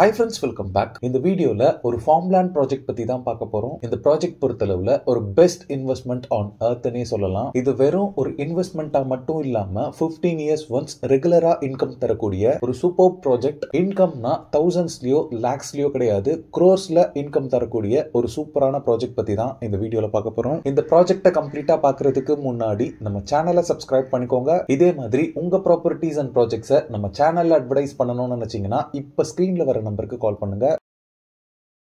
Hi friends, welcome back. இந்த வீடியோல ஒரு farmland project பத்தி தான் பார்க்க போறோம். இந்த ப்ராஜெக்ட் பொறுத்தளவுல ஒரு பெஸ்ட் இன்வெஸ்ட்மெண்ட் ஆன் எர்த்னே சொல்லலாம். இது வெறும் ஒரு இன்வெஸ்ட்மெண்டா மட்டும் இல்லாம 15 இயர்ஸ் ஒன்ஸ் ரெகுலரா இன்கம் தரக்கூடிய ஒரு சூப்பர் ப்ராஜெக்ட். இன்கம்னா தௌசண்ட்ஸ்லயோ லாக்ஸ்லயோ கிடையாது, crores-ல இன்கம் தரக்கூடிய ஒரு சூப்பரான ப்ராஜெக்ட் பத்தி தான் இந்த வீடியோல பார்க்க போறோம். இந்த ப்ராஜெக்ட்டை கம்ப்ளீட்டா பார்க்கிறதுக்கு முன்னாடி நம்ம சேனலை சப்ஸ்கிரைப் பண்ணிக்கோங்க. இதே மாதிரி உங்க ப்ராப்பர்ட்டிஸ் அண்ட் ப்ராஜெக்ட்ஸை நம்ம சேனல்ல அட்வர்டைஸ் பண்ணணும்னு நினைச்சீங்கன்னா இப்ப ஸ்கிரீன்ல வர நம்பருக்கு கால் பண்ணுங்க.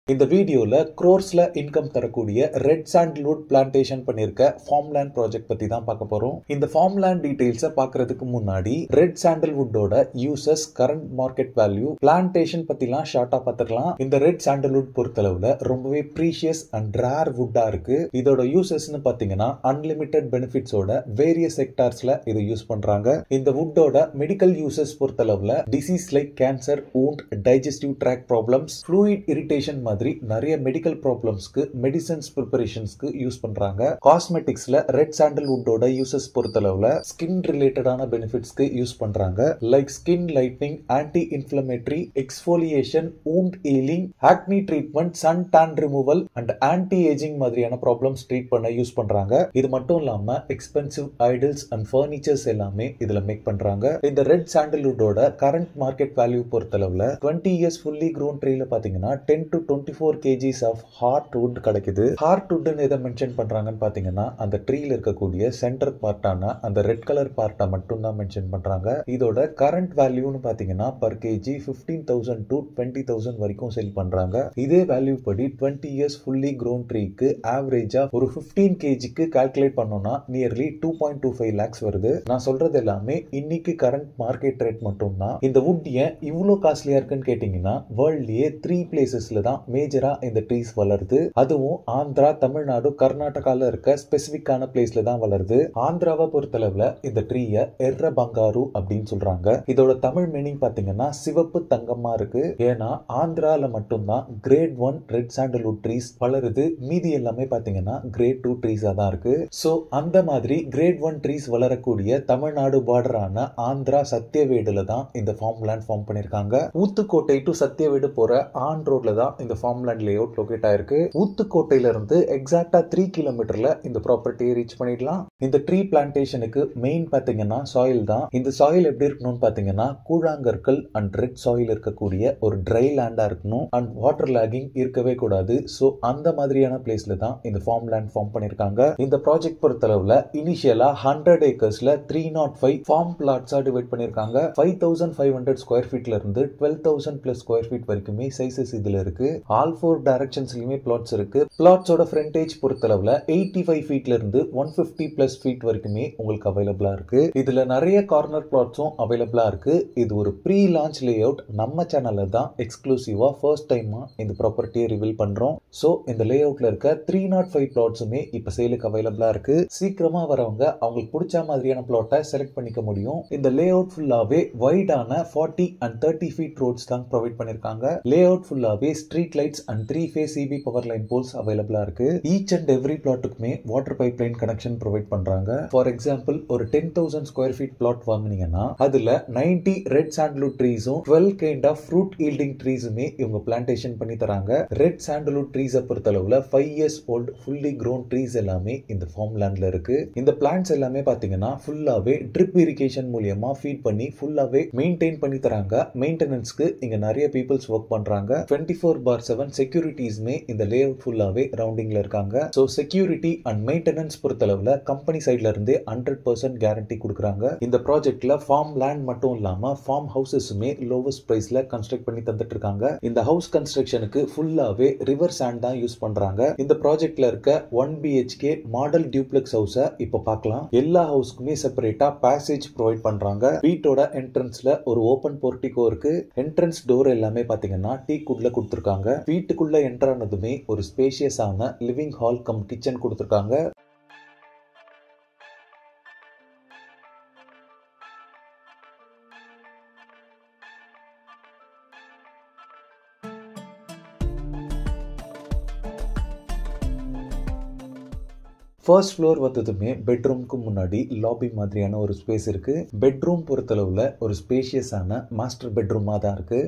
இந்த வீடியோல crores-ல இன்கம் தரக்கூடிய ரெட் சாண்டல்வுட் பிளான்டேஷன் பண்ணிருக்க ஃபார்ம்லேண்ட் ப்ராஜெக்ட் பத்தி தான் பார்க்க போறோம். இந்த ஃபார்ம்லேண்ட் டீடைல்ஸை பார்க்கிறதுக்கு முன்னாடி ரெட் சாண்டல்வுட்டோட uses, current market value, plantation பத்திலாம் ஷார்ட்டா பார்த்துக்கலாம். இந்த ரெட் சாண்டல்வுட் பொறுத்தளவுல ரொம்பவே ப்ரீஷியஸ் அண்ட் ரேர் வுட்டா இருக்கு. இதோட யூசஸ்னு பாத்தீங்கன்னா அன்லிமிட்டெட் பெனிஃபிட்ஸோட வேரியஸ் செக்டார்ஸ்ல இதை யூஸ் பண்றாங்க. இந்த வுட்டோட மெடிக்கல் யூசஸ் பொறுத்தளவுல disease like cancer, wound, digestive tract problems, fluid irritation மாதிரி நிறைய மெடிக்கல் ப்ராப்ளம்ஸ்க்கு மெடிசன்ஸ் ப்ரிப்பரேஷன்ஸ்க்கு யூஸ் பண்றாங்க. காஸ்மெட்டிக்ஸ்ல ரெட் சாண்டல்வுட்டோட யூசஸ் பொறுத்தளவுல ஸ்கின் ரிலேட்டடான பெனிஃபிட்ஸ்க்கு யூஸ் பண்றாங்க. Like skin lightening, anti inflammatory, exfoliation, wound healing, acne treatment, sun tan removal and anti ageing மாதிரியான ப்ராப்ளம்ஸ் ட்ரீட் பண்ண யூஸ் பண்றாங்க. இது மட்டும் இல்லாம எக்ஸ்பென்சிவ் ஐடல்ஸ் அண்ட் ஃபர்னிச்சர்ஸ் எல்லாமே இதுல மேக் பண்றாங்க. இந்த ரெட் சாண்டல்வுட்டோட கரண்ட் மார்க்கெட் வேல்யூ பொறுத்தளவுல 20 இயர்ஸ் ஃபுல்லி க்ரோன் ட்ரீல பாத்தீங்கன்னா 10 to 24 kgs ஆஃப் ஹார்ட்வுட் கிடைக்குது. ஹார்ட்வுட்னு எதை மென்ஷன் பண்றாங்கன்னு பாத்தீங்கன்னா அந்த ட்ரீல இருக்கக்கூடிய சென்டர் பார்ட்டான அந்த ரெட் கலர் பார்ட்டை மட்டும் தான் மென்ஷன் பண்றாங்க. இதோட கரண்ட் வேல்யூன்னு பாத்தீங்கன்னா பர் கேஜி 15,000 to 20,000 வரைக்கும் செல் பண்றாங்க. இதே வேல்யூ படி 20 இயர்ஸ் ஃபுல்லி க்ரோன் ட்ரீக்கு ஆவரேஜா ஒரு 15 kgக்கு கால்குலேட் பண்ணோம்னா நியர்லி 2.25 lakhs வருது. நான் சொல்றது எல்லாமே இன்னைக்கு கரண்ட் மார்க்கெட் ரேட் மட்டும் தான். இந்த வுட் ஏன் இவ்வளவு காஸ்ட்லியா இருக்குன்னு கேட்டீங்கன்னா வேர்ல்ட்லயே 3 பிளேசஸ்ல தான் மேஜரா இந்த ட்ரீஸ் வளருது. அதுவும் ஆந்திரா, தமிழ்நாடு, கர்நாடகால இருக்க ஸ்பெசிபிக்கான பிளேஸ்ல தான் வளருது. ஆந்திராவை பொறுத்தளவுல இந்த ட்ரீய எர்ர பங்காரு அப்படின்னு சொல்றாங்க. இதோட தமிழ் மீனிங் பாத்தீங்கன்னா சிவப்பு தங்கமா இருக்கு. ஏன்னா ஆந்திரால மட்டும்தான் கிரேட் 1 ரெட் சாண்டல்வுட் ட்ரீஸ் வளருது. மீதி எல்லாமே பாத்தீங்கன்னா கிரேட் 2 ட்ரீஸா தான் இருக்கு. சோ அந்த மாதிரி கிரேட் 1 ட்ரீஸ் வளரக்கூடிய தமிழ்நாடு பார்டரான ஆந்திரா சத்தியவேடுல தான் இந்த ஃபார்ம்லேண்ட் ஃபார்ம் பண்ணிருக்காங்க. ஊத்துக்கோட்டை டு சத்தியவேடு போற ஆன் ரோட்ல தான் இந்த ஃபார்ம்லேண்ட் லேஅவுட் லொகேட் ஆயிருக்கு. ஊத்துக்கோட்டையில இருந்து எக்ஸாக்ட்டா 3 கிலோமீட்டர்ல இந்த ப்ராப்பர்ட்டியை ரீச் பண்ணிடலாம். இந்த ட்ரீ பிளான்டேஷனுக்கு மெயின் பாத்தீங்கன்னா சாயில் தான். இந்த சாயில் எப்படி இருக்கணும்னு பாத்தீங்கன்னா கூழாங்கற்கள் அண்ட் ரெட் சாயில் இருக்கக்கூடிய ஒரு ட்ரை லேண்டா இருக்கணும் அண்ட் வாட்டர் லாகிங் இருக்கவே கூடாது. சோ அந்த மாதிரியான பிளேஸ்ல தான் இந்த ஃபார்ம்லேண்ட் ஃபார்ம் பண்ணிருக்காங்க. இந்த ப்ராஜெக்ட் பொறுத்தளவுல இனிஷியலா 100 ஏக்கர்ஸ்ல 305 ஃபார்ம் பிளாட்ஸா டிவைட் பண்ணிருக்காங்க. 5,500 ஸ்கொயர் ஃபீட்ல இருந்து 12,000 பிளஸ் ஸ்கொயர் ஃபீட் வரைக்குமே சைசஸ் இதுல இருக்கு. ஆல் 4 டைரக்ஷன்ஸ்லயுமே பிளாட்ஸ் இருக்கு. பிளாட்ஸோட ஃப்ரண்டேஜ் பொறுத்தளவுல 85 ஃபீட்ல இருந்து 150 பிளஸ் ஃபீட் வரைக்குமே உங்களுக்கு அவைலபிளா இருக்கு. இதுல நிறைய கார்னர் பிளாட்ஸும் அவைலபிளா இருக்கு. இது ஒரு ப்ரீ லான்ச் லேஅவுட். நம்ம சேனல்ல தான் எக்ஸ்க்ளூசிவா ஃபர்ஸ்ட் டைமா இந்த ப்ராப்பர்ட்டியை ரிவீல் பண்றோம். சோ இந்த லேஅவுட்ல இருக்க 305 பிளாட்ஸுமே இப்ப சேலுக்கு அவைலபிளா இருக்கு. சீக்கிரமா வரவங்க அவங்களுக்கு பிடிச்ச மாதிரியான பிளாட்டை செலக்ட் பண்ணிக்க முடியும். இந்த லேஅவுட் ஃபுல்லாவே வைடான 40 and 30 ஃபீட் ரோட்ஸ் தான் ப்ரொவைட் பண்ணிருக்காங்க. லேஅவுட் ஃபுல்லாவே street lights and 3-phase EB power line poles அவைலபிளா இருக்கு. ஈச் அண்ட் எவ்ரி பிளாட்டுக்குமே water pipe line connection provide பண்றாங்க. ஃபார் எக்ஸாம்பிள் ஒரு 10,000 ஸ்கொயர் ஃபீட் பிளாட் வாங்குனீங்கன்னா அதுல 90 ரெட் சாண்டல்வுட் ட்ரீஸும் 12 கைண்ட் ஆஃப் ஃப்ரூட் ஈல்டிங் ட்ரீஸுமே இவங்க பிளான்டேஷன் பண்ணி தராங்க. ரெட் சாண்டல்வுட் ட்ரீஸை பொறுத்தளவுல 5 years old fully grown trees எல்லாமே இந்த ஃபார்ம்லேண்ட்ல இருக்கு. இந்த பிளான்ட்ஸ் எல்லாமே பாத்தீங்கன்னா ஃபுல்லாவே ட்ரிப் இரிகேஷன் மூலமா ஃபீட் பண்ணி ஃபுல்லாவே மெயின்டைன் பண்ணி தராங்க. மெயின்டெனன்ஸ்க்கு இங்க நிறைய பீப்புள்ஸ் ஒர்க் பண்றாங்க. 24/7 செக்யூரிட்டிஸ்மே இந்த லேஅவுட் ஃபுல்லாவே ரவுண்டிங்ல இருக்காங்க. சோ செக்யூரிட்டி அண்ட் மெயின்டெனன்ஸ் பொறுத்தளவுல கம்பெனி சைடுல இருந்தே 100% கேரண்டி கொடுக்குறாங்க. இந்த ப்ராஜெக்ட்ல ஃபார்ம் லேண்ட் மட்டும் இல்லாம ஃபார்ம் ஹவுசஸுமே லோவஸ்ட் பிரைஸ்ல கன்ஸ்ட்ரக்ட் பண்ணி தந்துட்டு இருக்காங்க. இந்த ஹவுஸ் கன்ஸ்ட்ரக்ஷனுக்கு ஃபுல்லாவே ரிவர் சாண்ட் தான் யூஸ் பண்றாங்க. இந்த ப்ராஜெக்ட்ல இருக்க 1 BHK மாடல் டியூப்ளெக்ஸ் ஹவுஸ இப்ப பார்க்கலாம். எல்லா ஹவுஸ்க்குமே செப்பரேட்டா பேசேஜ் ப்ரொவைட் பண்றாங்க. வீட்டோட என்ட்ரன்ஸ்ல ஒரு ஓபன் போர்டிகோ இருக்கு. என்ட்ரன்ஸ் டோர் எல்லாமே பாத்தீங்கன்னா டீ குட்ல கொடுத்திருக்காங்க. வீட்டுக்குள்ள என்டர் ஆனதுமே ஒரு ஸ்பேஷியஸான லிவிங் ஹால் கம் கிச்சன் கொடுத்திருக்காங்க. ஃபர்ஸ்ட் ஃப்ளோர் வந்ததுமே பெட்ரூம்க்கு முன்னாடி லாபி மாதிரியான ஒரு ஸ்பேஸ் இருக்கு. பெட்ரூம் பொறுத்தளவுல ஒரு ஸ்பேஷியஸான மாஸ்டர் பெட்ரூமா தான் இருக்கு.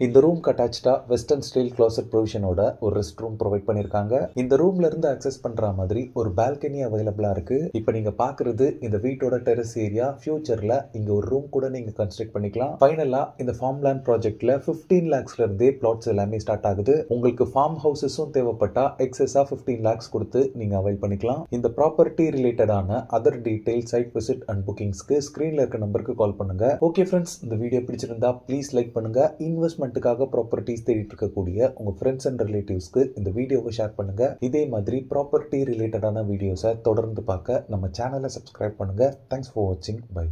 இந்த ரூம்க்கு அட்டாச்சா வெஸ்டர்ன் ஸ்டைல் க்ளோசெட் ப்ரொவிஷனோட ஒரு ரெஸ்ட் ரூம் ப்ரொவைட் பண்ணிருக்காங்க. இந்த ரூம்ல இருந்து அக்சஸ் பண்ற மாதிரி ஒரு பால்கனி அவைலபிளா இருக்கு. இப்போ நீங்க பாக்குறது இந்த வீட்டோட டெரஸ் ஏரியா. ஃபியூச்சர்ல இங்க ஒரு ரூம் கூட நீங்க கன்ஸ்ட்ரக்ட் பண்ணிக்கலாம். ஃபைனலா இந்த ஃபார்ம் லேண்ட் ப்ராஜெக்ட்ல 15 lakhsல இருந்தே பிளாட்ஸ் எல்லாமே ஸ்டார்ட் ஆகுது. உங்களுக்கு ஃபார்ம் ஹவுசஸும் தேவைப்பட்டா எக்ஸஸா 15 lakhs கொடுத்து நீங்க அவைல் பண்ணிக்கலாம். இந்த ப்ராப்பர்ட்டி ரிலேட்டடான other detail, site visit and புக்கிங்ஸ்க்கு ஸ்கிரீன்ல இருக்க நம்பருக்கு கால் பண்ணுங்க. ஓகே ஃப்ரெண்ட்ஸ், இந்த வீடியோ பிடிச்சிருந்தா ப்ளீஸ் லைக் பண்ணுங்க. இன்வெஸ்ட்மெண்ட்டுக்காக ப்ராப்பர்ட்டிஸ் தேடிட்டு இருக்கக்கூடிய உங்க ஃப்ரெண்ட்ஸ் அண்ட் ரிலேட்டிவ்ஸ்க்கு இந்த வீடியோவை ஷேர் பண்ணுங்க. இதே மாதிரி ப்ராப்பர்ட்டி ரிலேட்டடான வீடியோஸை தொடர்ந்து பார்க்க நம்ம சேனலை சப்ஸ்கிரைப் பண்ணுங்க. தேங்க்ஸ் ஃபார் வாட்சிங். பை.